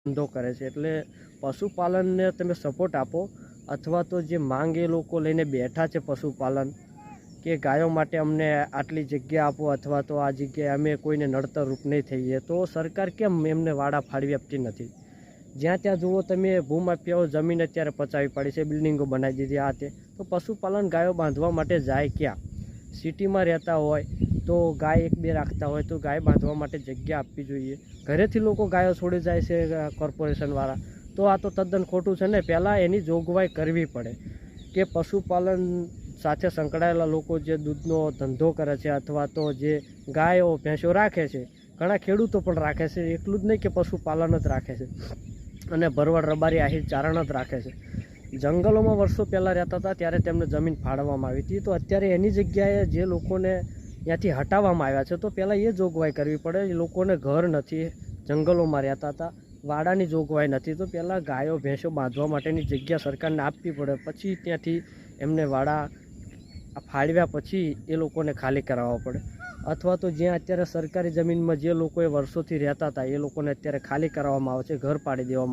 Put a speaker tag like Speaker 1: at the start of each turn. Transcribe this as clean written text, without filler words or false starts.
Speaker 1: ધંધો કરે છે, એટલે પશુપાલનને તમે સપોર્ટ આપો, અથવા તો જે માંગ એ લોકો લઈને બેઠા છે પશુપાલન કે ગાયો માટે અમને આટલી જગ્યા આપો, અથવા તો આ જગ્યાએ અમે કોઈને નડતર રૂપ નહીં થઈએ, તો સરકાર કેમ એમને વાડા ફાળવી આપતી નથી? જ્યાં ત્યાં જુઓ તમે ભૂમાફિયાઓ જમીન અત્યારે પચાવી પાડી છે, બિલ્ડિંગો બનાવી દીધી આ તે, તો પશુપાલન ગાયો બાંધવા માટે જાય ક્યાં? સિટીમાં રહેતા હોય તો ગાય એક બે રાખતા હોય તો ગાય બાંધવા માટે જગ્યા આપવી જોઈએ. ઘરેથી લોકો ગાયો છોડી જાય છે કોર્પોરેશનવાળા, તો આ તો તદ્દન ખોટું છે ને. પહેલાં એની જોગવાઈ કરવી પડે કે પશુપાલન સાથે સંકળાયેલા લોકો જે દૂધનો ધંધો કરે છે અથવા તો જે ગાયો ભેંસો રાખે છે, ઘણા ખેડૂતો પણ રાખે છે, એટલું જ નહીં કે પશુપાલન જ રાખે છે અને ભરવાડ રબારી આહિર ચારણ જ રાખે છે. જંગલોમાં વર્ષો પહેલાં રહેતા હતા ત્યારે તેમને જમીન ફાળવવામાં આવી હતી, તો અત્યારે એની જગ્યાએ જે લોકોને ત્યાંથી હટાવવામાં આવ્યા છે, તો પહેલાં એ જોગવાઈ કરવી પડે. એ લોકોને ઘર નથી, જંગલોમાં રહેતા હતા, વાડાની જોગવાઈ નથી, તો પહેલાં ગાયો ભેંસો બાંધવા માટેની જગ્યા સરકારને આપવી પડે, પછી ત્યાંથી એમને વાડા ફાળવ્યા પછી એ લોકોને ખાલી કરાવવા પડે. અથવા તો જ્યાં અત્યારે સરકારી જમીનમાં જે લોકોએ વર્ષોથી રહેતા હતા એ લોકોને અત્યારે ખાલી કરાવવામાં આવે છે, ઘર પાડી દેવામાં